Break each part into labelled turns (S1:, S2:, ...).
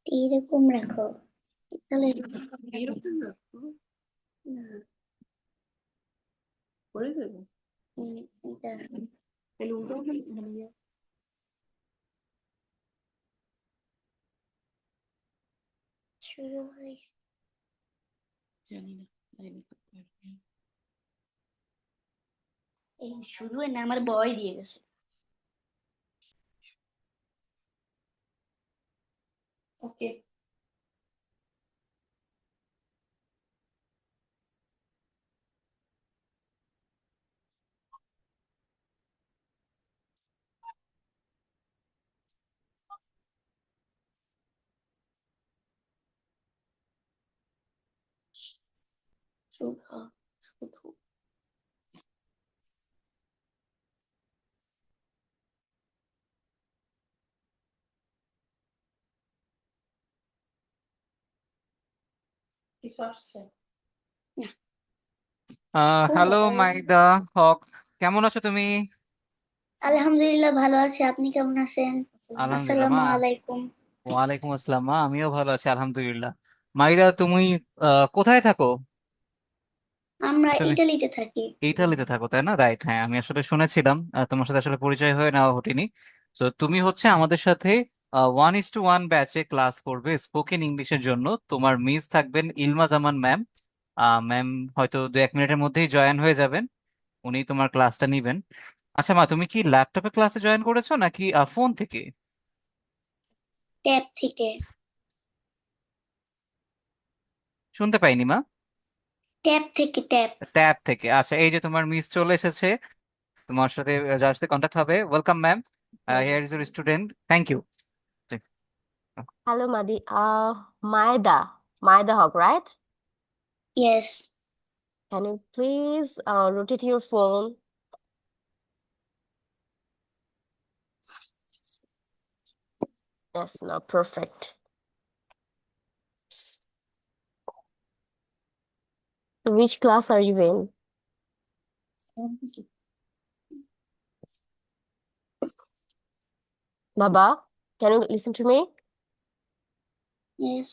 S1: এরকম রাখো তাহলে।
S2: এরকম রাখবো,
S1: না।
S2: পড়ে যাবে।
S1: এটা
S2: তাহলে উল্টো মানে
S1: শুরু হয়েছে।
S2: জানি না, জানি না।
S1: এই শুরু না, আমার বয় দিয়ে গেছে।
S2: ওকে।
S1: শুধু শুধু
S2: কিছু আসছে?
S1: না। খুব
S3: হ্যালো
S1: ভালো।
S3: মাইদা হক, কেমন আছো তুমি?
S1: আলহামদুলিল্লাহ ভালো আছি, আপনি কেমন আছেন?
S3: আলহামদুলিল্লাহ
S1: আসসালামু
S3: মা।
S1: আলাইকুম।
S3: ওয়ালাইকুম আসসালাম মা, আমিও ভালো আছি আলহামদুলিল্লাহ। মাইদা তুমি কোথায় থাকো?
S1: আমরা
S3: আসলে
S1: ইটালিতে থাকি।
S3: ইতালিতে থাকো তাই না? রাইট, হ্যাঁ আমি আসলে শুনেছিলাম। তোমার সাথে আসলে পরিচয় হয়ে নেওয়া হয়নি। তো তুমি হচ্ছে আমাদের সাথে 1:1 ব্যাচে ক্লাস করবে স্পোকেন ইংলিশের জন্য। তোমার মিস থাকবেন ইলমা জামান ম্যাম। ম্যাম হয়তো 2-1 মিনিটের মধ্যেই জয়েন হয়ে যাবেন, উনি তোমার ক্লাসটা নিবেন। আচ্ছা মা, তুমি কি ল্যাপটপে ক্লাসে জয়েন করেছো নাকি ফোন থেকে?
S1: ট্যাব থেকে।
S3: শুনতে পাইনি মা।
S1: ট্যাব থেকে ট্যাব।
S3: ট্যাব থেকে, আচ্ছা। এই যে তোমার মিস চলে এসেছে, তোমার সাথে যার সাথে কন্ট্যাক্ট হবে, welcome ma'am. Here is your student, thank you.
S4: Hello, Madi. Maida Hog, right?
S1: Yes.
S4: Can you please rotate your phone? Yes, no, perfect. So which class are you in? Baba, can you listen to me?
S1: Yes.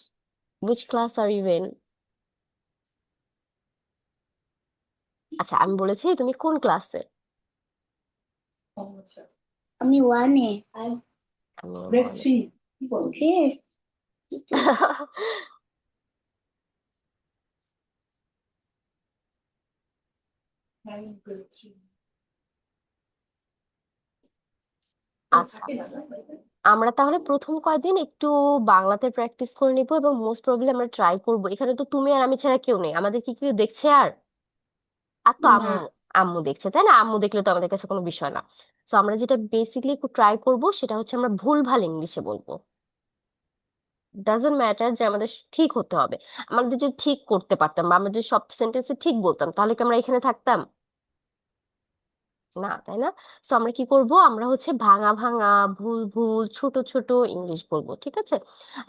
S4: Which class are you in? আচ্ছা, আমি বলেছি তুমি কোন ক্লাসে?
S2: ও আচ্ছা।
S1: আমি ওয়ানে।
S4: আমি
S2: গ্রেড
S4: one.
S2: 3 কি বল?
S1: গ্রেড।
S2: আমি গ্রেড 3
S4: আচ্ছা,
S2: থাকে না না?
S4: আমরা তাহলে প্রথম কয়দিন একটু বাংলাতে প্র্যাকটিস করে নিব এবং মোস্ট প্রবাবলি আমরা ট্রাই করব। এখানে তো তুমি আর আমি ছাড়া কেউ নেই, আমাদের কি কেউ দেখছে? আর আর তো
S1: না।
S4: আম্মু, আম্মু দেখছে তাই না? আম্মু দেখলে তো আমাদের কাছে কোনো বিষয় না। তো আমরা যেটা বেসিকলি একটু ট্রাই করব সেটা হচ্ছে আমরা ভুলভাল ইংলিশে বলবো। ডাজন্ট ম্যাটার যে আমাদের ঠিক হতে হবে। আমাদের যদি ঠিক করতে পারতাম বা আমরা যদি সব সেন্টেন্সে ঠিক বলতাম তাহলে কি আমরা এখানে থাকতাম? না, তাই না? তো আমরা কি করব, আমরা হচ্ছে ভাঙা ভাঙা, ভুল ভুল, ছোট ছোট ইংলিশ বলবো, ঠিক আছে?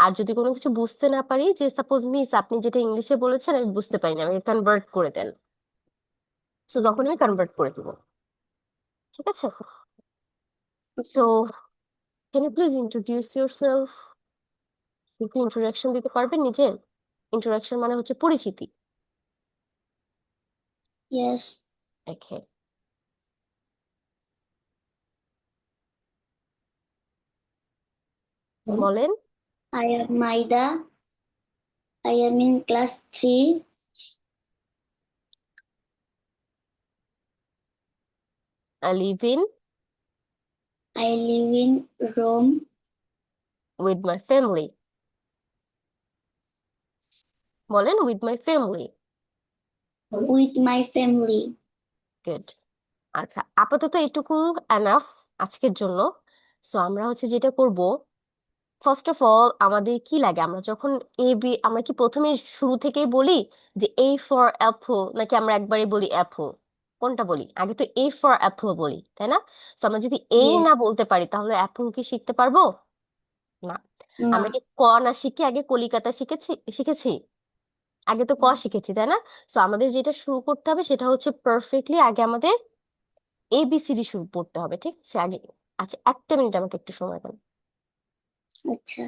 S4: আর যদি কোনো কিছু বুঝতে না পারি, যে সাপোজ মিস আপনি যেটা ইংলিশে বলেছেন আমি বুঝতে পারিনি, আমাকে কনভার্ট করে দেন, তো তখন আমি কনভার্ট করে দিব, ঠিক আছে? তো can you please introduce yourself? একটু ইন্ট্রোডাকশন দিতে পারবেন নিজের? ইন্ট্রোডাকশন মানে হচ্ছে পরিচিতি।
S1: ইয়েস।
S4: ওকে, বলেন।
S1: I am Maida. I am in class 3।
S4: I live in
S1: I live in Rome
S4: with my family. বলেন with my family.
S1: With my family.
S4: Good. আচ্ছা, আপাতত এটুকু এনাফ আজকের জন্য। সো আমরা হচ্ছে যেটা করব, ফার্স্ট অফ অল আমাদের কি লাগে, আমরা যখন এ বি, আমরা কি প্রথমে শুরু থেকেই বলি যে এ ফর অ্যাপল, নাকি আমরা একবারই বলি অ্যাপল? কোনটা বলি? আগে তো এ ফর অ্যাপল বলি, তাই না? তো আমরা যদি এ
S1: ইয়েস।
S4: না বলতে পারি তাহলে অ্যাপল কি শিখতে পারবো? না।
S1: না।
S4: আমরা কি ক না শিখে আগে কলিকাতা শিখেছি? শিখেছি? আগে তো ক শিখেছি, তাই না? তো আমাদের যেটা শুরু করতে হবে সেটা হচ্ছে পারফেক্টলি আগে আমাদের এবিসিডি শুরু করতে হবে, ঠিক আছে? আগে, আচ্ছা একটা মিনিট আমাকে একটু সময় দেন।
S1: আচ্ছা।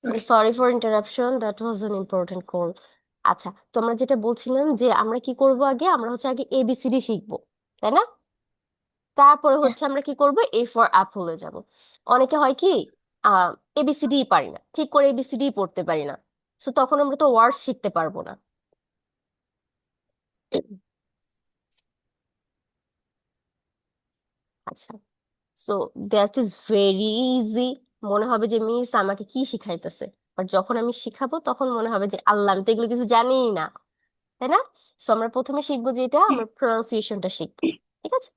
S4: I'm sorry for interruption. That was an important call. আচ্ছা, তো আমরা যেটা বলছিলাম যে আমরা কি করব আগে, আমরা হচ্ছে আগে এবিসিডি শিখবো, তাই না? তারপরে হচ্ছে আমরা কি করব, এ ফর অ্যাপলে যাব। অনেকে হয় কি এবিসিডি পারি না, ঠিক করে এবিসিডি পড়তে পারি না, সো তখন আমরা তো ওয়ার্ড শিখতে পারবো না। আচ্ছা, so that is very easy. মনে হবে যে মিস আমাকে কি শিখাইতেছে, আর যখন আমি শিখাবো তখন মনে হবে যে আল্লাহ, আমি তো এগুলো কিছু জানিই না, তাই না? সো আমরা প্রথমে শিখবো যেটা, আমরা প্রনাউন্সিয়েশনটা শিখবো, ঠিক আছে?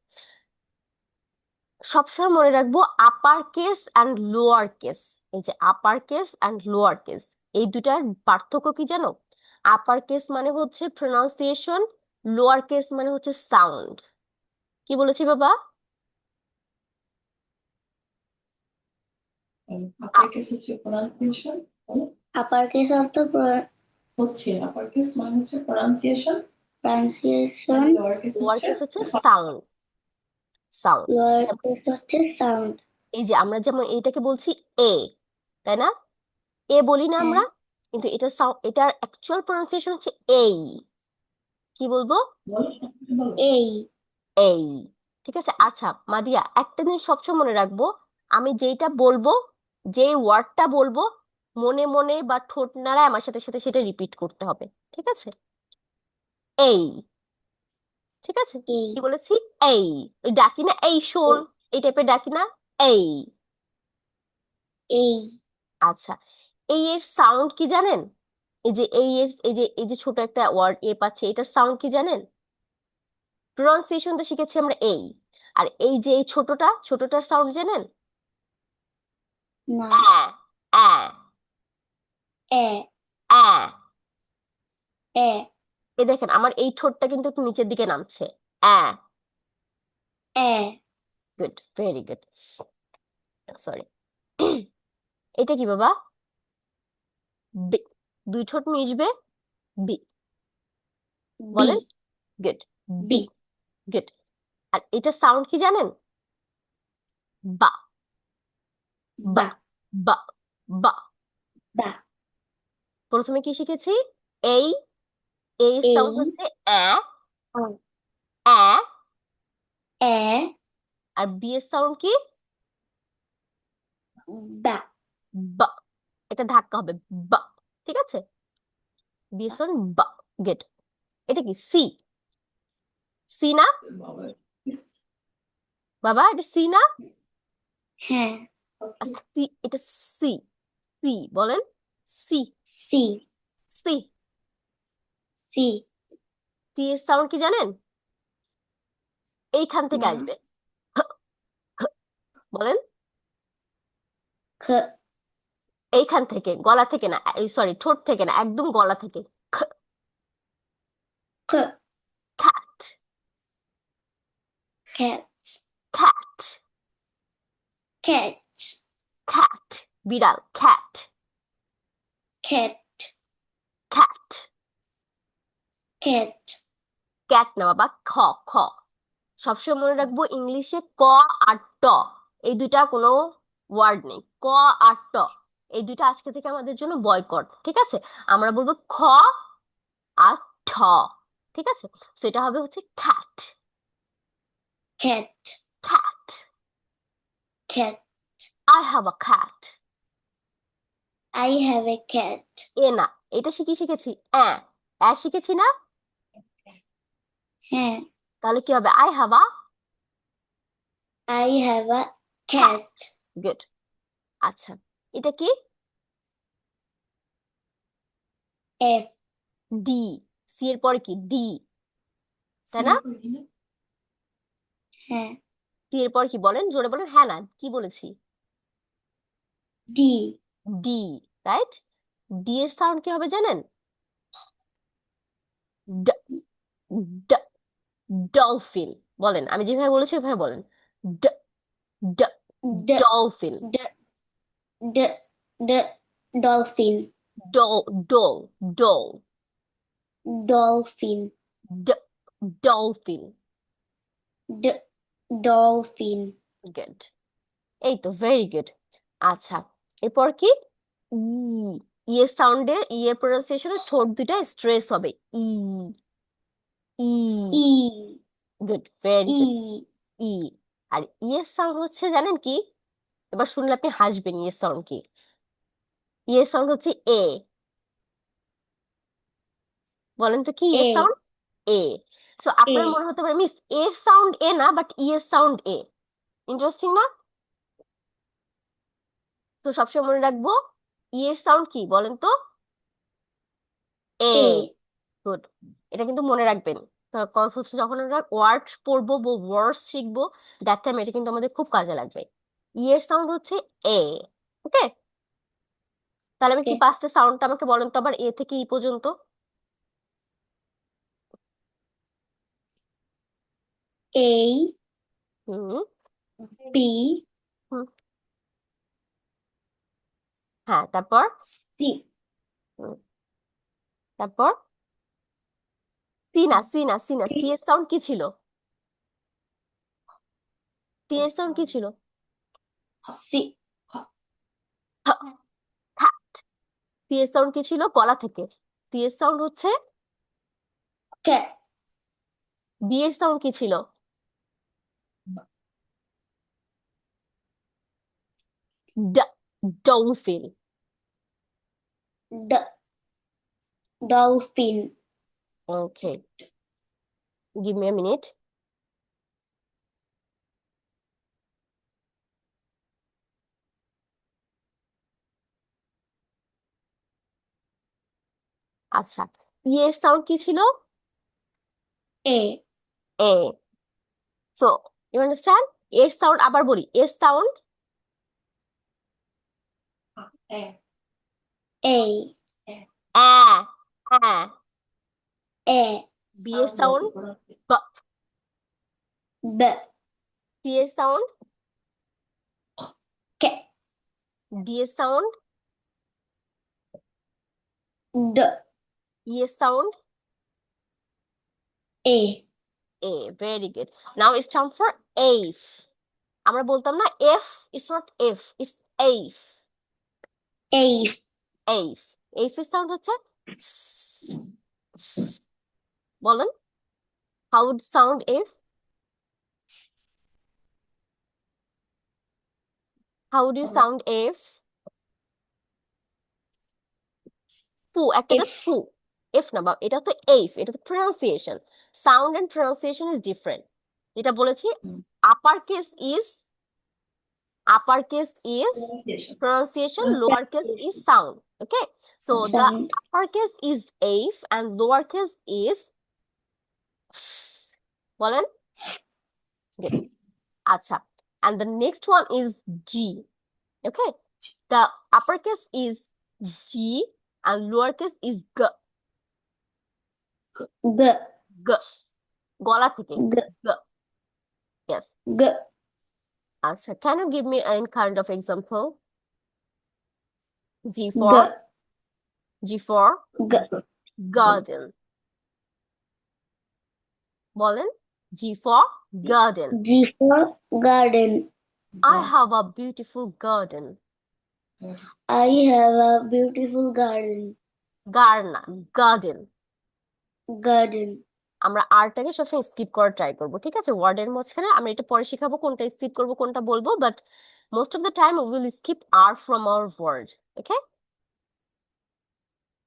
S4: সবসময় মনে রাখবো upper case and lower case. এই যে upper case and lower case, এই দুটার পার্থক্য কি জানো? আপার কেস মানে হচ্ছে প্রনাউন্সিয়েশন, লোয়ার কেস মানে হচ্ছে সাউন্ড। কি বলেছি বাবা?
S2: আপার কেস হচ্ছে প্রনাউন্সিয়েশন,
S1: আপার কেস অর্থ
S2: হচ্ছে আপার কেস মানে হচ্ছে pronunciation,
S1: pronunciation,
S2: lower case
S4: lower
S2: হচ্ছে
S4: কেস হচ্ছে সাউন্ড। সাউন্ড
S1: লোয়ার কেস হচ্ছে সাউন্ড।
S4: এই যে আমরা যেমন এইটাকে বলছি এ, তাই না? এ বলি না আমরা, কিন্তু এটা এটার অ্যাকচুয়াল প্রনাউন্সিয়েশন হচ্ছে এই। কি বলবো?
S1: এই
S4: এই। ঠিক আছে। আচ্ছা মাদিয়া, একটা জিনিস সবসময় মনে রাখবো, আমি যেটা বলবো, যে ওয়ার্ডটা বলবো, মনে মনে বা ঠোঁট নাড়ায় আমার সাথে সাথে সেটা রিপিট করতে হবে, ঠিক আছে? এই। ঠিক আছে,
S1: এই
S4: কি বলেছি? এই। ওই ডাকি না, এই শোন, এই টাইপের ডাকি না, এই।
S1: এই
S4: আচ্ছা, এই এর সাউন্ড কি জানেন? এই যে এই যে ছোট একটা ওয়ার্ড এ পাচ্ছে, এটার সাউন্ড কি জানেন? প্রনাউন্সিয়েশন তো শিখেছি আমরা এই, আর এই যে এই ছোটটার সাউন্ড জানেন?
S1: না
S4: আ, আ,
S1: এ
S4: আ।
S1: এ
S4: এই দেখেন আমার এই ঠোঁটটা কিন্তু একটু নিচের দিকে নামছে। আ।
S1: A
S4: good, very good. Sorry. এটা কি বাবা? বি। দুই ঠোঁট মিশবে, বি।
S1: বি
S4: বলেন। Good, B.
S1: B
S4: good. আর এটা সাউন্ড কি জানেন? বা, বা,
S1: বা
S4: বা, বা।
S1: বা
S4: প্রথমে কি শিখেছি? এই, এই
S1: এই
S4: সাউন্ড হচ্ছে আ,
S1: আ
S4: আ।
S1: এ
S4: আর বি এর সাউন্ড কি?
S1: বা
S4: বা। এটা ধাক্কা হবে, বা। ঠিক আছে, বি এর সাউন্ড বা। গুড। এটা কি? সি। সি না বাবা? এটা সি না?
S1: হ্যাঁ
S4: সি, এটা সি। সি বলেন। C,
S1: C
S4: C.
S1: C
S4: C এর সাউন্ড কি জানেন? এইখান থেকে
S1: না
S4: আসবে, বলেন।
S1: খ
S4: এইখান থেকে, গলা থেকে না, সরি ঠোঁট থেকে না, একদম গলা থেকে।
S1: খ
S4: খ্যাট,
S1: cat
S4: খ্যাট,
S1: cat
S4: খ্যাট। বিড়াল, খ্যাট,
S1: cat
S4: খ্যাট।
S1: cat
S4: ক্যাট না বাবা, খ, খ। সবসময় মনে রাখবো ইংলিশে ক আর ট, এই দুইটা কোনো ওয়ার্ড নেই। ক আর ট, এই দুইটা আজকে থেকে আমাদের জন্য বয়কট, ঠিক আছে? আমরা বলবো খ আর ঠ, ঠিক আছে? তো এটা হবে হচ্ছে খ্যাট,
S1: cat
S4: খ্যাট।
S1: cat
S4: I have a খ্যাট।
S1: I have a cat
S4: এ না, এটা শিখেছি শিখেছি না?
S1: হ্যাঁ
S4: তাহলে কি হবে? I have a
S1: I have a cat
S4: good. আচ্ছা, এটা কি?
S1: F
S4: D. সি এর পরে কি? ডি, তাই না?
S1: হ্যাঁ
S4: সি এর পর কি বলেন, জোরে বলেন। হ্যাঁ না, কি বলেছি?
S1: D
S4: D, right? ডি এর সাউন্ড কি হবে জানেন? ড, ড, ডলফিন। বলেন, আমি যেভাবে বলেছি ওইভাবে বলেন। ড, ড,
S1: D
S4: dolphin.
S1: D D D dolphin
S4: doll, doll, doll,
S1: dolphin
S4: ড, ডলফিন।
S1: D dolphin
S4: গুড, এই তো ভেরি গুড। আচ্ছা, এরপর কি? ই এর সাউন্ডে এর প্রনাউন্সিয়েশনে ঠোঁট দুইটা স্ট্রেস হবে। ই ই
S1: ই
S4: গুড, ভেরি
S1: ই
S4: গুড। ই আর এর সাউন্ড হচ্ছে জানেন কি? এবার শুনলে আপনি হাসবেন। এর সাউন্ড কি? এর সাউন্ড হচ্ছে এ। বলেন তো কি এর
S1: এ
S4: সাউন্ড? এ। সো
S1: এ
S4: আপনার মনে হতে পারে মিস এর সাউন্ড এ না, বাট এর সাউন্ড এ। ইন্টারেস্টিং না? তো সবসময় মনে রাখবো এর সাউন্ড কি বলেন তো? এ।
S1: A
S4: good. এটা কিন্তু মনে রাখবেন, কজ হচ্ছে যখন আমরা ওয়ার্ড পড়বো বা ওয়ার্ডস শিখবো, দ্যাট টাইম এটা কিন্তু আমাদের খুব কাজে লাগবে। এর সাউন্ড হচ্ছে এ। ওকে, তাহলে আমি
S1: ওকে
S4: কি পাঁচটা সাউন্ডটা আমাকে বলেন তো আবার, এ থেকে ই পর্যন্ত।
S1: এই
S4: হুম
S1: বি
S4: হুম, হ্যাঁ, তারপর
S1: সি
S4: হুম, তারপর সি না, সি না, সি না, সি এর সাউন্ড কি ছিল? সি এর সাউন্ড কি ছিল?
S1: সি
S4: সি এর সাউন্ড কি ছিল গলা থেকে? সি এর সাউন্ড হচ্ছে।
S1: ক্যাট
S4: বি এর সাউন্ড কি ছিল? ডলফিন।
S1: ড dolphin
S4: okay, give me a minute. আচ্ছা, ই এর সাউন্ড কি ছিল?
S1: এ
S4: এ। So you understand? এর সাউন্ড আবার বলি, এর সাউন্ড
S2: এ
S1: এই
S4: আ আ।
S1: এ
S4: বি এর
S2: সাউন্ড
S4: সাউন্ড
S2: বলছি কোনো
S4: ব।
S1: ব
S4: সি এর সাউন্ড
S1: কে
S4: ডি এর সাউন্ড
S1: ড
S4: ই এর সাউন্ড
S1: এ
S4: এ। Very good. Now it's time for F. আমরা বলতাম না F, it's not F, it's এইফ।
S1: এইফ
S4: এইফ। এইফ এর সাউন্ড হচ্ছে বলেন, how would sound F? How would you sound F? ফু, একটা
S1: ইফ
S4: ফু। এফ না, বা এটা তো এইফ, এটা তো pronunciation. Sound and pronunciation is different. যেটা বলেছি, upper case is upper case is
S2: pronunciation.
S4: pronunciation, lower case is sound. Okay, so the
S1: sound
S4: upper case is AF and lower case is বলেন। Good. আচ্ছা, and the next one is G. Okay, the upper case is G and lower case is G.
S1: গ
S4: G, গলা থেকে
S1: গ
S4: G. Yes.
S1: গ
S4: আচ্ছা, can you give me any kind of example? G
S1: গ
S4: for G for
S1: গ
S4: garden. বলেন, G for garden.
S1: G for garden
S4: I have a beautiful garden.
S1: I have a beautiful garden
S4: না, garden.
S1: Garden
S4: আমরা আরটাকে সবসময় skip করার try করবো, ঠিক আছে? ওয়ার্ডের মাঝখানে আমরা এটা পরে শিখাবো কোনটা স্কিপ করবো কোনটা বলবো, but most of the time we will skip R from our word. Okay,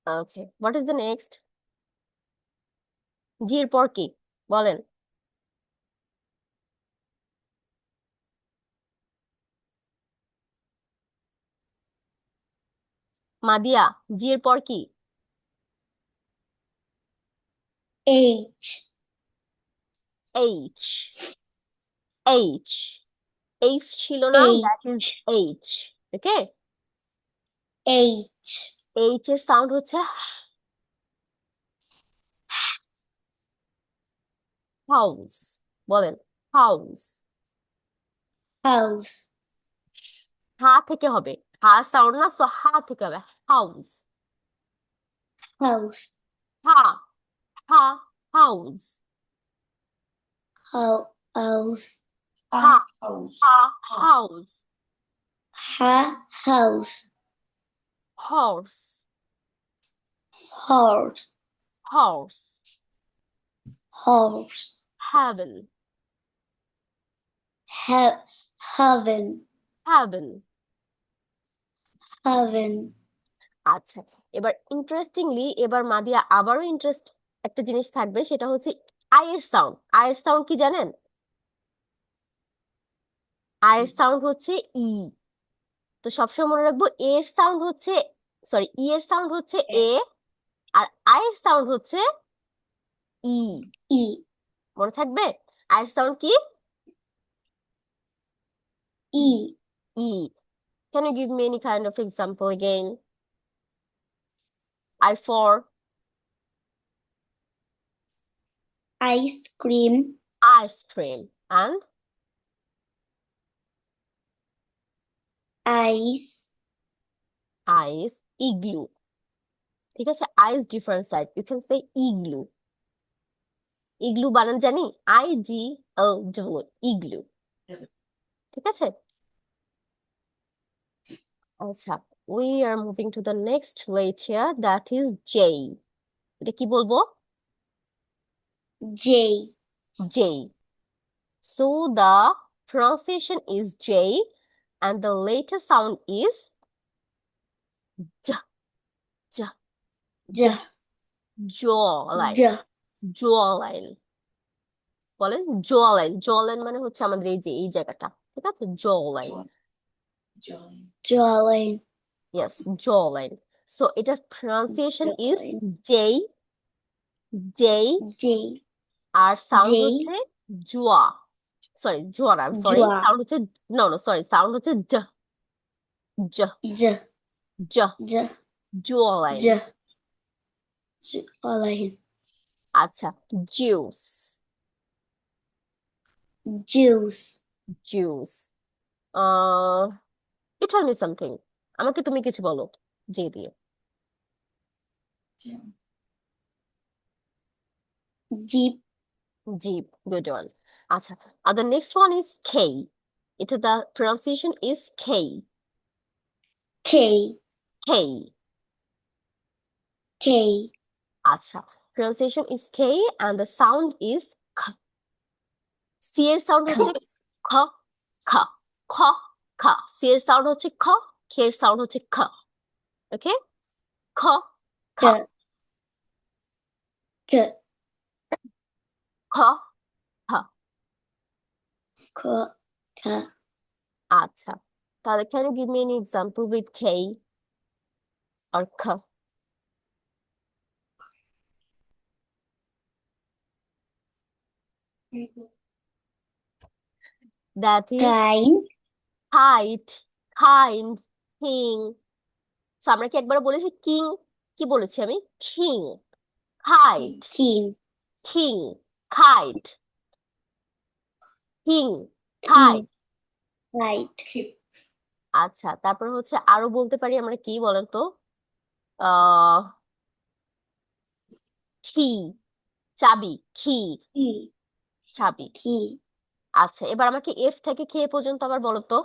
S4: okay, what is the next? G এর পর কি বলেন? মাদিয়া, জি এর পর কি?
S1: H
S4: H. এইচ, এইফ ছিল না, that is H. Okay,
S1: H
S4: H এর সাউন্ড হচ্ছে হাউস। বলেন, হাউস।
S1: হাউস
S4: হা থেকে হবে, হা সাউন্ড না, সো হা থেকে হবে হাউস।
S1: হাউস
S4: হা হা হাউস।
S1: হাউস
S4: হা
S2: House.
S4: হা হাউস।
S1: হা house
S4: horse,
S1: horse,
S4: horse,
S1: horse,
S4: heaven,
S1: heaven,
S4: heaven.
S1: heaven,
S4: আচ্ছা, এবার ইন্টারেস্টিংলি এবার মাদিয়া আবারও একটা জিনিস থাকবে, সেটা হচ্ছে আয়ের সাউন্ড। আয়ের সাউন্ড কি জানেন? আয়ের সাউন্ড হচ্ছে ই। তো সবসময় মনে রাখবো এর সাউন্ড হচ্ছে, সরি, ই এর সাউন্ড হচ্ছে এ, আর আয়ের সাউন্ড হচ্ছে ই।
S1: e,
S4: মনে থাকবে? আয়ের সাউন্ড কি?
S1: e,
S4: E. Can you give me any kind of example again? I for
S1: ice cream,
S4: ice cream and
S1: ice,
S4: ice igloo. ঠিক আছে, ice different side. You can say igloo. Igloo বানান জানি, IGLOO, igloo. ঠিক আছে, আচ্ছা, we are moving to the next letter, that is J. এটা কি বলবো?
S1: J,
S4: J. So the pronunciation is J and the later sound is J, J, J,
S1: J,
S4: jawline,
S1: J,
S4: jawline। বলেন jawline, jawline মানে হচ্ছে আমাদের এই যে এই জায়গাটা, ঠিক আছে, jawline,
S2: John,
S1: jawline,
S4: yes, jawline. So এটার pronunciation is J, J,
S1: J,
S4: আর সাউন্ড
S1: J,
S4: হচ্ছে জুয়া, সরি জুয়া না, সরি,
S1: jua,
S4: সাউন্ড হচ্ছে, নো সরি, সাউন্ড হচ্ছে জ, জ,
S1: J,
S4: জ,
S1: J,
S4: jawline.
S1: J, jawline,
S4: আচ্ছা, juice,
S1: juice,
S4: juice. Ah you tell me something, আমাকে তুমি কিছু বলো জে দিয়ে।
S2: Jim,
S1: jeep,
S4: jeep, good one. আচ্ছা, আর the next one is K. এটা the pronunciation is K,
S1: K,
S4: K.
S1: K,
S4: আচ্ছা, pronunciation is K and the sound is K. C এর সাউন্ড হচ্ছে খ, খ, খ, খ। C এর সাউন্ড হচ্ছে খ, K এর সাউন্ড হচ্ছে খ। ওকে, খ, খ,
S1: K, K,
S4: খ, খ।
S1: K, K,
S4: আচ্ছা, তাহলে can you give me any example with K or K? That is
S1: kind,
S4: kite, kind, king. So আমরা কি একবার বলেছি কিং? কি বলেছি আমি? king, kite,
S1: king,
S4: king, kite, king,
S1: king,
S4: kite.
S1: kite,
S2: keep,
S4: আচ্ছা, তারপর হচ্ছে আরো বলতে পারি আমরা কি বলেন তো, আহ কি, চাবি, কি,
S1: key,
S4: চাবি।
S1: key,
S4: আচ্ছা, এবার আমাকে এফ থেকে কে পর্যন্ত আবার বলো তো।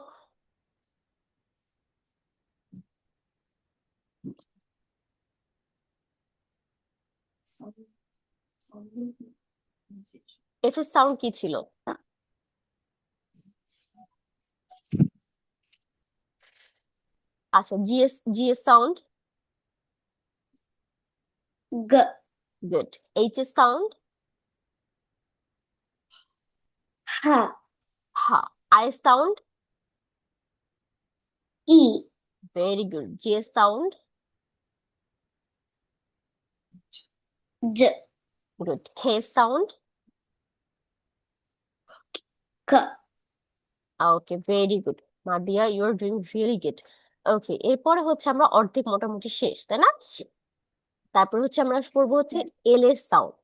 S2: solve, solve, message,
S4: এফ এর সাউন্ড কি ছিল? আচ্ছা, জি এর সাউন্ড,
S1: G,
S4: গুড। এইচ এর সাউন্ড,
S1: ha,
S4: হা। আই এর sound,
S1: E,
S4: very good. J এর সাউন্ড,
S1: J,
S4: গুড। কে এর sound,
S1: K,
S4: okay, very good Madia, you are doing really good. Okay, এরপরে হচ্ছে আমরা অর্ধেক মোটামুটি শেষ, তাই না? তারপর হচ্ছে আমরা পড়বো হচ্ছে এল এর সাউন্ড।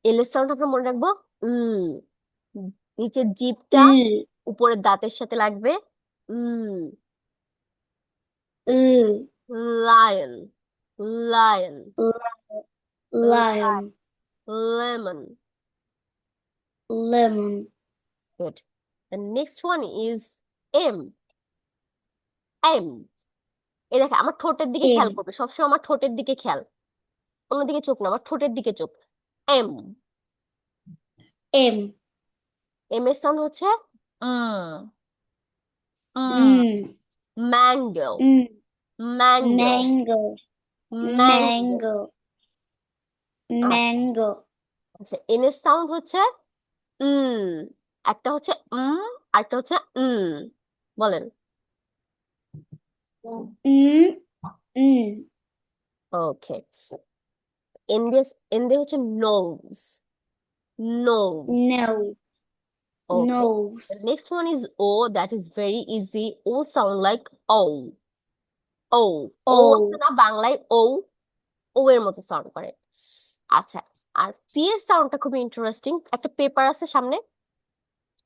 S4: এল এর সাউন্ড আমরা মনে রাখবো নিচের জিভটা
S1: L,
S4: উপরের দাঁতের সাথে লাগবে।
S1: L,
S4: lion, lion,
S1: lion,
S4: lemon,
S1: lemon,
S4: good. The next one is M, M, এই দেখে আমার ঠোঁটের দিকে
S1: M,
S4: খেয়াল করবে, সবসময় আমার ঠোঁটের দিকে খেয়াল, অন্যদিকে চোখ না, আমার ঠোঁটের দিকে চোখ। এম,
S1: M,
S4: এম এর সাউন্ড হচ্ছে উম,
S1: mm,
S4: mango,
S1: mm,
S4: mango,
S1: mango,
S4: mango.
S1: mango,
S4: আচ্ছা,
S1: mango,
S4: আচ্ছা, এন এর সাউন্ড হচ্ছে উম, একটা হচ্ছে আর একটা হচ্ছে বলেন।
S1: mm, mm,
S4: ওকে, এন দিয়ে, এন দিয়ে হচ্ছে nose, nose.
S1: nose,
S4: okay,
S1: nose,
S4: the next one is O, that is very easy. O sound like O, O, O আছে
S1: O,
S4: না বাংলায়, ও, ও এর মতো সাউন্ড করে। আচ্ছা, আর পি এর সাউন্ডটা খুবই ইন্টারেস্টিং। একটা পেপার আছে সামনে,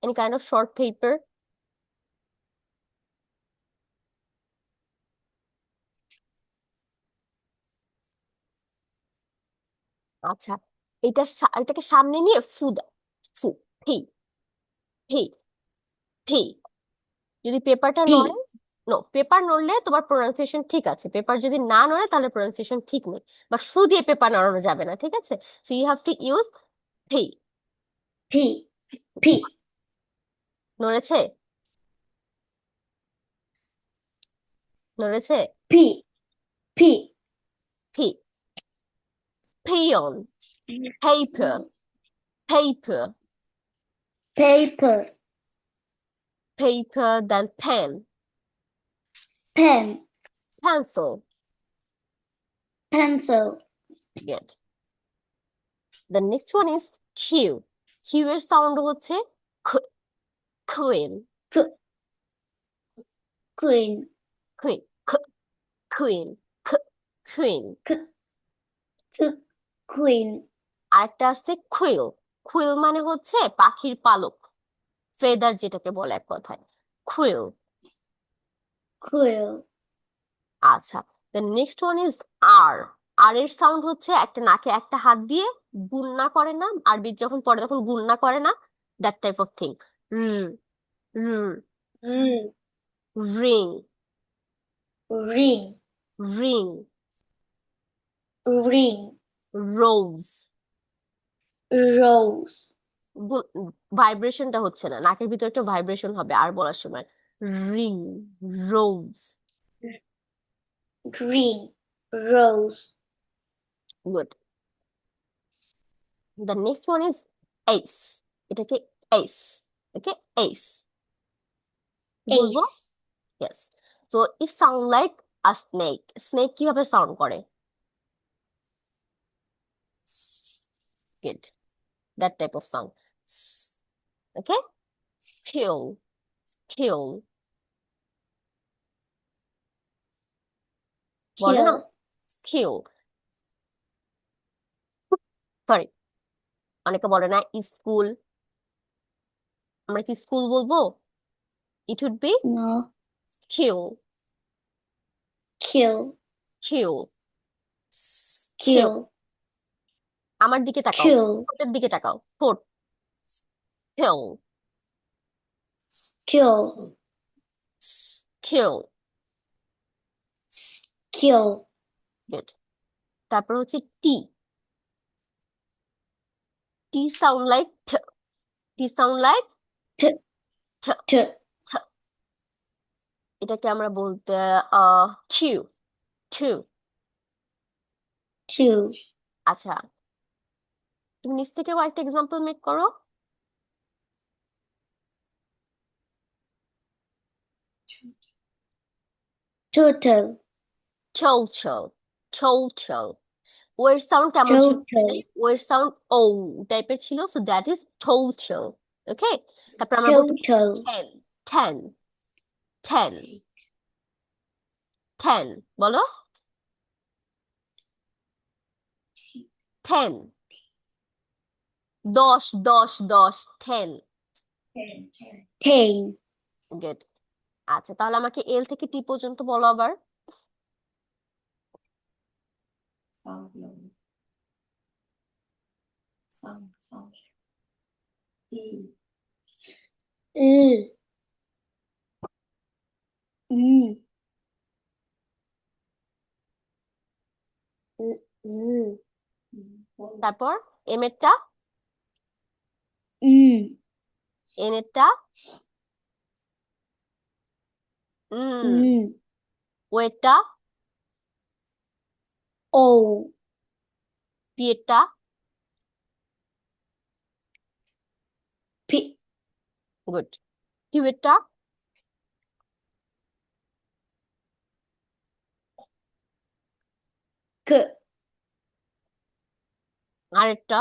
S4: any kind of short paper. আচ্ছা, এটাকে সামনে নিয়ে ফু দাও, ফু, ফি, ফি, ফি। যদি পেপারটা নড়ে,
S1: P,
S4: নো, পেপার নড়লে তোমার প্রোনাউন্সিয়েশন ঠিক আছে, পেপার যদি না নড়ে তাহলে প্রোনাউন্সিয়েশন ঠিক নেই, বাট ফু দিয়ে পেপার নড়ানো যাবে না, ঠিক আছে? So you have to use P.
S1: P, P,
S4: নড়েছে, নড়েছে,
S1: P, P,
S4: P, peon, paper, paper,
S1: paper,
S4: paper, then pen,
S1: pen,
S4: pencil.
S1: pencil,
S4: good. The next one is Q. Q এর সাউন্ড হচ্ছে queen,
S1: Q, queen,
S4: queen, queen, queen.
S1: Q, Q, queen,
S4: আরেকটা আছে queen. Queen মানে হচ্ছে পাখির পালক, feather যেটাকে বলে এক কথায়, কুইল।
S1: quill,
S4: আচ্ছা, দ্য নেক্সট ওয়ান ইজ আর। আর এর সাউন্ড হচ্ছে একটা নাকে একটা হাত দিয়ে গুণনা করে না, আরবি যখন পড়ে তখন গুণনা করে না, that type of thing.
S1: r,
S4: ring,
S1: ring,
S4: ring,
S1: ring,
S4: rose.
S1: rose,
S4: ভাইব্রেশনটা হচ্ছে না, নাকের ভিতরে একটা ভাইব্রেশন হবে আর বলার সময়। Ring, rose.
S1: green, rose,
S4: good. The next one is ace. এটাকে এইস, ওকে, এইস বলবো।
S1: ace,
S4: ইয়েস, তো it sound like a snake. Snake কিভাবে সাউন্ড করে? Good, that type of sound. Okay, kill, kill, বলে না,
S1: kill,
S4: কিল, sorry, অনেকে বলে না স্কুল, আমরা কি স্কুল বলবো? It would be
S1: no,
S4: kill,
S1: kill,
S4: kill, kill.
S1: kill,
S4: আমার দিকে তাকাও,
S1: kill,
S4: ঠোঁটের দিকে তাকাও, ঠোঁট, kill,
S1: kill,
S4: kill.
S1: kill,
S4: good. তারপর হচ্ছে টি। টি সাউন্ড লাইক ঠ, টি সাউন্ড লাইক
S1: t,
S4: ঠ,
S1: t,
S4: ঠ। এটাকে আমরা বলতে টিউ, টিউ।
S1: two,
S4: আচ্ছা, তুমি নিচ থেকে কয়েকটা এক্সাম্পল মেক করো।
S1: total,
S4: total, total. ওয়ের সাউন্ড কেমন ছিল?
S1: total,
S4: ওয়ের সাউন্ড ও টাইপের ছিল, so that is total. Okay, তারপর আমরা বলতে
S1: total,
S4: ten, ten, ten, ten, বলো, টেন, দশ, দশ, দশ, টেন।
S1: ten,
S4: good. আচ্ছা, তাহলে আমাকে এল থেকে টি পর্যন্ত বলো আবার।
S2: sound.
S1: l, mm, mm,
S2: বলো।
S4: তারপর এম এরটা,
S1: mm,
S4: এন এরটা,
S1: mm,
S4: ও এরটা,
S1: O,
S4: পি এরটা,
S1: P,
S4: গুড, কিউ এরটা,
S1: K,
S4: আর একটা,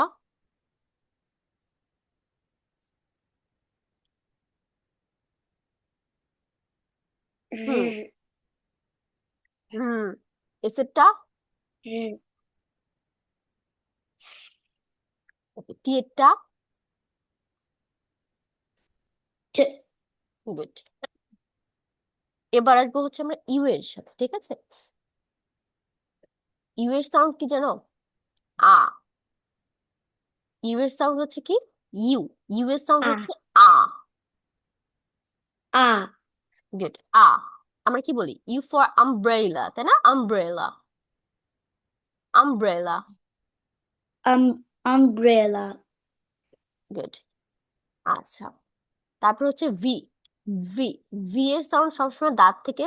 S4: হুম
S1: R,
S4: হুম এস এরটা,
S1: R,
S4: টি এরটা,
S1: T,
S4: গুড। এবার আসবো হচ্ছে আমরা ইউ এর সাথে, ঠিক আছে? ইউ এর সাউন্ড কি জানো? আ। ইউ এর সাউন্ড হচ্ছে কি? ইউ। ইউ এর সাউন্ড
S1: A,
S4: হচ্ছে আ।
S1: A,
S4: গুড, আ। আমরা কি বলি? ইউ ফর আমব্রেলা, তাই না? Umbrella, umbrella,
S1: Umbrella,
S4: good. আচ্ছা, তারপর হচ্ছে ভি। ভি, ভি এর সাউন্ড সবসময় দাঁত থেকে,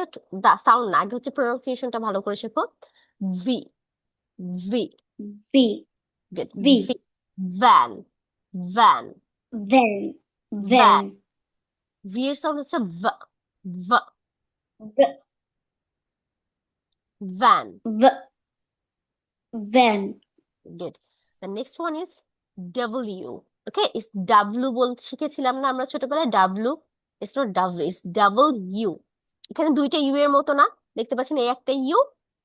S4: সাউন্ড না, আগে হচ্ছে প্রোনাউন্সিয়েশনটা ভালো করে শেখো। V, V,
S1: V,
S4: good.
S1: V,
S4: V, van, van,
S1: Van,
S4: van.
S1: Van,
S4: V এর সাউন্ড হচ্ছে ভ, ভ,
S1: V,
S4: van,
S1: V, Van,
S4: good. The next one is W. Okay, it's W বলতে শিখেছিলাম না আমরা ছোটবেলায়? W, it's not W, it's double you. এখানে দুইটা ইউ এর মতো না, দেখতে পাচ্ছেন? এই একটা ইউ,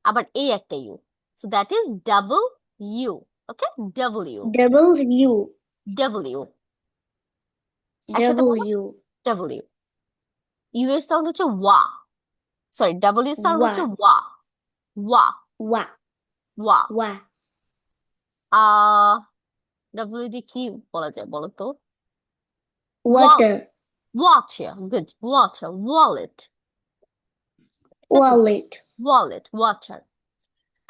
S4: আবার এই একটা U, so that is double U. Okay, W,
S1: W,
S4: W, একসাথে বলো,
S1: W,
S4: ডাব্লিউ। ইউ এর সাউন্ড হচ্ছে ওয়া, সরি, ডাব্লিউ সাউন্ড
S1: Wa,
S4: হচ্ছে ওয়া, ওয়া,
S1: Wa,
S4: ওয়া।
S1: Wa,
S4: আহ ডাব্লিউ দিয়ে কি বলা যায় বলো তো?
S1: Water,
S4: water, good, water, wallet, ঠিক আছে?
S1: Wallet,
S4: wallet, water.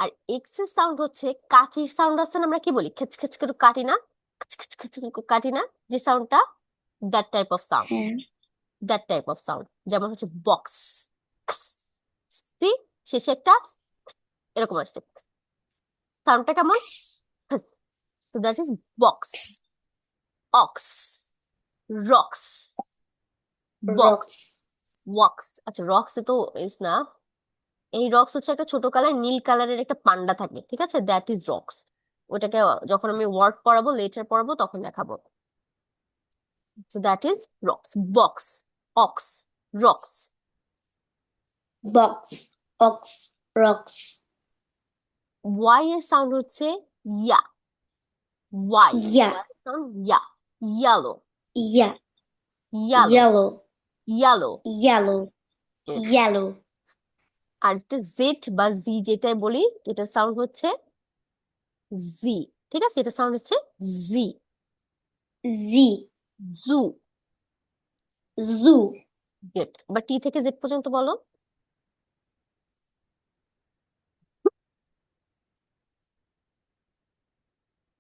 S4: আর এক্স এর সাউন্ড হচ্ছে কাঠির সাউন্ড আছে না, আমরা কি বলি? খেচ খেচ করে কাটি না, খেচ খেচ খেচ করে কাটি না, যে সাউন্ডটা, that type of sound,
S1: Hand,
S4: that type of sound. যেমন হচ্ছে বক্স, শেষে একটা এরকম আসছে, সাউন্ডটা কেমন?
S1: X,
S4: তো that is box. Ox, rocks, box,
S1: Rocks,
S4: wax. আচ্ছা, রক্স তো ইজ না, এই রক্স হচ্ছে একটা ছোট কালার, নীল কালারের একটা পান্ডা থাকে, ঠিক আছে? That is rocks. ওটাকে যখন আমি ওয়ার্ড পড়াবো, লেটার পড়াবো, তখন দেখাবো। So that is rocks, box, ox, rocks.
S1: Box, Ox, Rocks,
S4: Y এর সাউন্ড হচ্ছে ইয়া, ওয়াই,
S1: Ya,
S4: সাউন্ড ইয়া, yellow,
S1: Ya,
S4: yellow,
S1: Yellow,
S4: yellow.
S1: Yellow, Yellow,
S4: আর যেটা জেড বা জি যেটাই বলি, এটা সাউন্ড হচ্ছে জি, ঠিক আছে? এটা সাউন্ড হচ্ছে জি,
S1: Z,
S4: জু।
S1: Zoo,
S4: গেট, বা টি থেকে জেড পর্যন্ত বলো।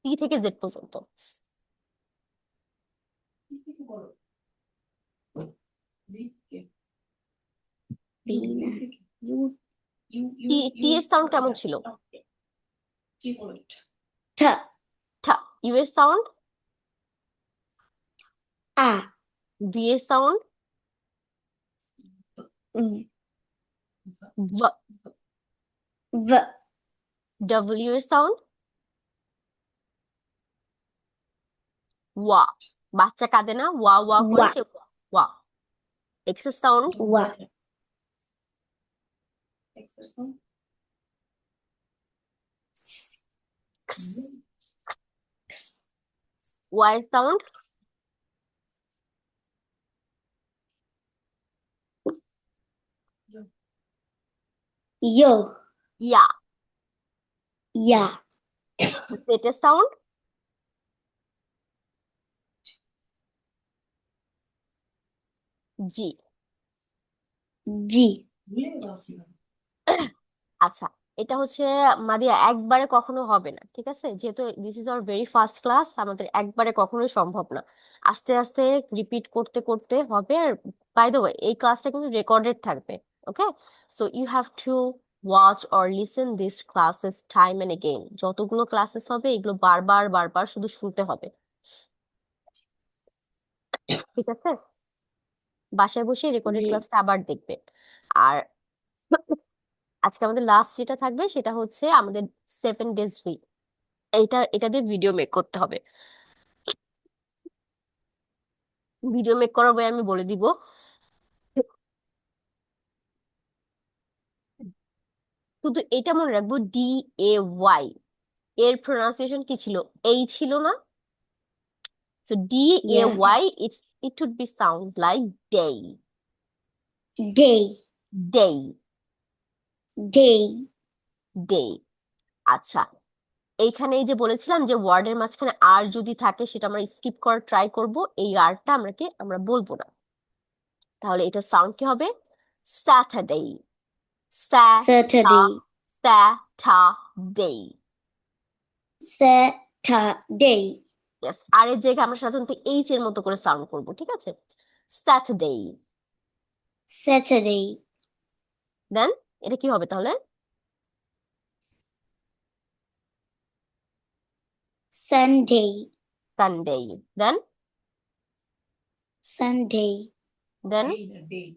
S4: টি থেকে জেড পর্যন্ত।
S2: কি থেকে বলো? বি থেকে।
S1: Vina,
S2: থেকে।
S1: U,
S2: U U
S4: T, T
S2: U
S4: এর সাউন্ড কেমন ছিল?
S2: টি বলো।
S1: T,
S4: ঠা। ইউ এর সাউন্ড,
S1: A,
S4: ভি এর সাউন্ড,
S1: V,
S4: ভ।
S1: V,
S4: ডব্লিউ এর সাউন্ড, ওয়া। বাচ্চা কাঁদে না, ওয়া ওয়া করে,
S1: Wa,
S4: সে ওয়া। এক্স এর sound,
S1: Wa,
S2: exercise
S1: X,
S4: Y এর সাউন্ড,
S1: Yo,
S4: ইয়া।
S1: Ya,
S4: জেড এর সাউন্ড, জি।
S1: G,
S2: ভুলে গেছি।
S4: আচ্ছা, এটা হচ্ছে মারিয়া একবারে কখনো হবে না, ঠিক আছে? যেহেতু this is our very first class, আমাদের একবারে কখনোই সম্ভব না। আস্তে আস্তে রিপিট করতে করতে হবে। আর বাই দ্য ওয়ে, এই ক্লাসটা কিন্তু রেকর্ডেড থাকবে, okay? So you have to watch or listen this classes time and again. যতগুলো ক্লাসেস হবে এগুলো বারবার বারবার শুধু শুনতে হবে, ঠিক আছে? বাসায় বসে রেকর্ডেড
S1: জি
S4: ক্লাসটা আবার দেখবে। আর আজকে আমাদের লাস্ট যেটা থাকবে সেটা হচ্ছে আমাদের 7 days উইক। এটা দিয়ে ভিডিও মেক করতে হবে। ভিডিও মেক করার বই আমি বলে দিব। শুধু এটা মনে রাখবো, DAY এর প্রোনাউন্সিয়েশন কি ছিল? এই ছিল না? So
S1: yeah
S4: DAY, it would be sound like day.
S1: day
S4: Day.
S1: day
S4: Day. আচ্ছা, এইখানে এই যে বলেছিলাম যে ওয়ার্ডের মাঝখানে আর যদি থাকে সেটা আমরা স্কিপ করার ট্রাই করব, এই আরটা আমরা বলবো না। তাহলে এটা সাউন্ড কি হবে? Saturday.
S1: Saturday
S4: Saturday.
S1: Saturday
S4: yes, আর এর জায়গায় আমরা সাধারণত এইচ এর মতো করে সাউন্ড করব, ঠিক আছে? স্যাটারডে।
S1: Saturday
S4: দেন এটা কি হবে তাহলে?
S1: Sunday
S4: Sunday. Then
S1: Sunday
S4: then
S2: Day.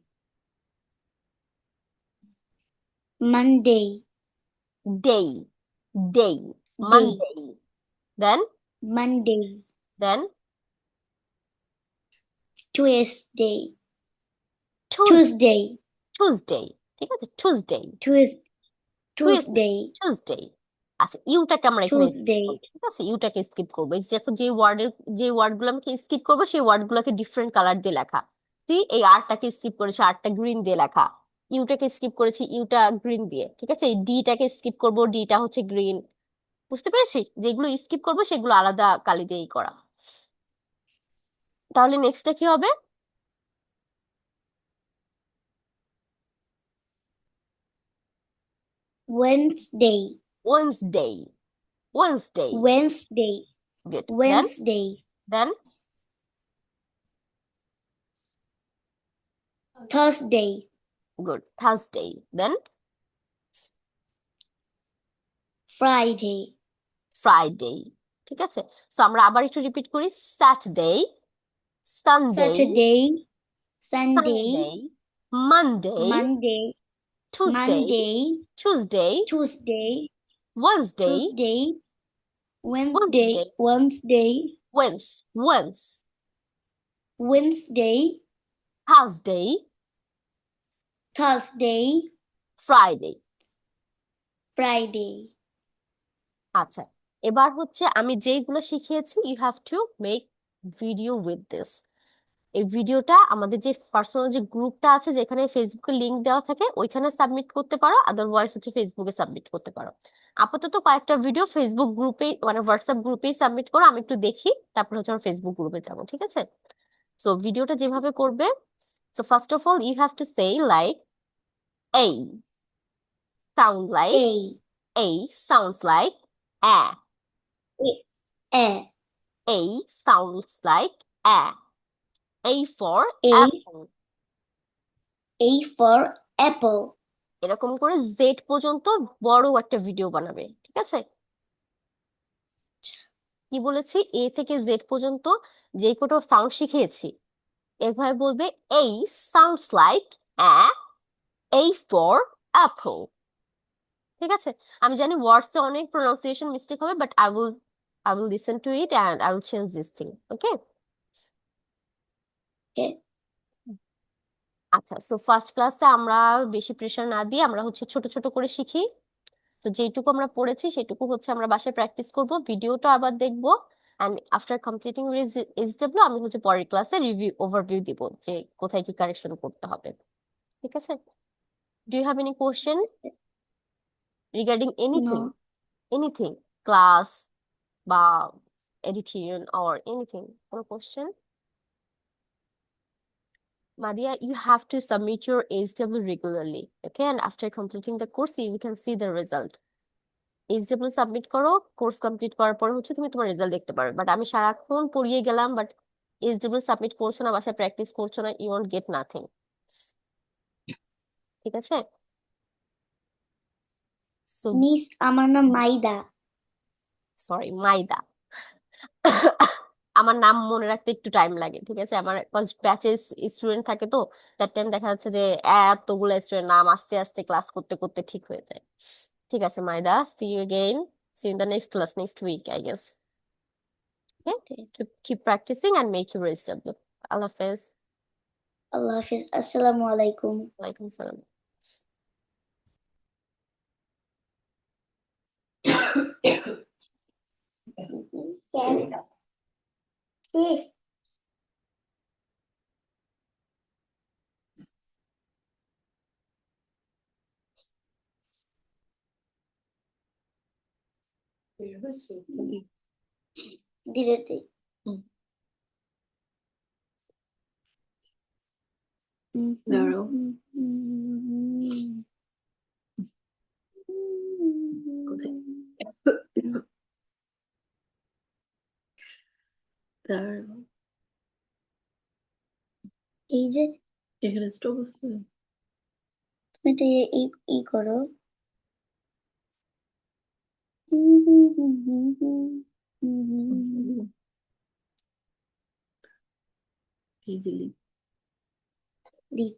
S1: Monday
S4: day. Day.
S1: day
S4: Monday. Then
S1: Monday
S4: then
S1: Tuesday
S4: Tuesday.
S1: Tuesday
S4: Tuesday, ঠিক আছে? Tuesday.
S1: Tues-
S4: Tuesday.
S1: Tuesday
S4: Tuesday. আচ্ছা, ইউটাকে আমরা এখানে skip
S1: Tuesday
S4: করবো, ঠিক আছে? ইউটাকে স্কিপ করবো। এই যে এখন যে ওয়ার্ডগুলো আমি স্কিপ করবো সেই ওয়ার্ডগুলোকে ডিফারেন্ট কালার দিয়ে লেখা। এই আরটাকে স্কিপ করেছি, আরটা গ্রিন দিয়ে লেখা। ইউটাকে স্কিপ করেছি, ইউটা গ্রিন দিয়ে, ঠিক আছে? এই ডিটাকে স্কিপ করবো, ডিটা হচ্ছে গ্রিন। বুঝতে পেরেছি? যেগুলো স্কিপ করবো সেগুলো আলাদা কালি দিয়েই করা। তাহলে নেক্সটটা কি হবে?
S1: Wednesday
S4: Wednesday. Wednesday.
S1: Wednesday
S4: good. দেন
S1: Wednesday
S4: দেন
S1: Thursday
S4: গুড। থার্সডে। দেন
S1: Friday
S4: ফ্রাইডে। ঠিক আছে? সো আমরা আবার একটু রিপিট করি। Saturday, Sunday,
S1: Saturday
S4: Sunday,
S1: Sunday
S4: Monday,
S1: Monday
S4: Tuesday,
S1: Monday
S4: Tuesday,
S1: Tuesday
S4: Wednesday,
S1: Tuesday
S4: Wednesday,
S1: Wednesday Wednesday
S4: Weil's,
S1: Wednesday
S4: Thursday,
S1: Thursday
S4: Friday.
S1: Friday
S4: আচ্ছা, এবার হচ্ছে আমি যেইগুলো শিখিয়েছি, you have to make video with this. এই ভিডিওটা আমাদের যে পার্সোনাল যে গ্রুপটা আছে, যেখানে ফেসবুকে লিংক দেওয়া থাকে, ওইখানে সাবমিট করতে পারো, আদারওয়াইজ হচ্ছে ফেসবুকে সাবমিট করতে পারো। আপাতত কয়েকটা ভিডিও ফেসবুক গ্রুপে মানে হোয়াটসঅ্যাপ গ্রুপেই সাবমিট করো, আমি একটু দেখি, তারপর হচ্ছে আমার ফেসবুক গ্রুপে যাবো, ঠিক আছে? সো ভিডিওটা যেভাবে করবে, so first of all you have to say like A, sound like
S1: A
S4: A, sounds like অ্যা,
S1: A
S4: এই সাউন্ডস লাইক অ্যা, A for
S1: A
S4: apple.
S1: A for apple
S4: এরকম করে জেড পর্যন্ত বড় একটা ভিডিও বানাবে, ঠিক আছে? কি বলেছি? এ থেকে জেড পর্যন্ত যে কটা সাউন্ড শিখিয়েছি, এভাবে বলবে এই সাউন্ডস লাইক অ্যা, এই ফর অ্যাপল। ঠিক আছে? আমি জানি ওয়ার্ডসে অনেক প্রোনাউন্সিয়েশন মিস্টেক হবে, but I will listen to it and I will change this thing. Okay?
S1: okay
S4: আচ্ছা, সো ফার্স্ট ক্লাসে আমরা বেশি প্রেশার না দিয়ে আমরা হচ্ছে ছোট ছোট করে শিখি। তো যেটুকু আমরা পড়েছি সেটুকু হচ্ছে আমরা বাসায় প্র্যাকটিস করব, ভিডিওটা আবার দেখবো। অ্যান্ড আফটার কমপ্লিটিং এইচডব্লিউ আমি হচ্ছে পরের ক্লাসে ওভারভিউ দিব যে কোথায় কি কারেকশন করতে হবে। ঠিক আছে? Do you have any question regarding anything?
S1: no
S4: anything, class বা এডিটিং অর এনিথিং? কোনো question? Madia, you have to submit your HW regularly, okay? And after completing the course, you can see the result. HW submit করো, course complete করার পরে হচ্ছে তুমি তোমার result দেখতে পারবে। বাট আমি সারাক্ষণ পড়িয়ে গেলাম, বাট HW সাবমিট করছো না, বাসায় প্র্যাকটিস করছো না, ইউ ওয়ন্ট গেট নাথিং। ঠিক আছে? সো
S1: মিস আমার নাম মাইদা।
S4: সরি, মাইদা। আমার নাম মনে রাখতে একটু টাইম লাগে, ঠিক আছে? আমার ব্যাচে স্টুডেন্ট থাকে, তো দ্যাট টাইম দেখা যাচ্ছে যে এতগুলো স্টুডেন্ট নাম আস্তে আস্তে ক্লাস করতে করতে ঠিক হয়ে যায়। ঠিক আছে Maida, see you again, see in the next class next week I guess. Okay? Keep practicing and make your HW. Allah Hafiz.
S1: আল্লাহ হাফিজ, আসসালামু আলাইকুম।
S4: Walaikum salam.
S1: Sis,
S2: বের হয়েছে
S1: ধীরে ধীরে।
S2: দাঁড়াও। কোথায়? দাঁড়াও,
S1: এই যে
S2: এখানে স্টপ আছে।
S1: তুমি তো ই করো।
S2: ইজিলি
S1: লিখ।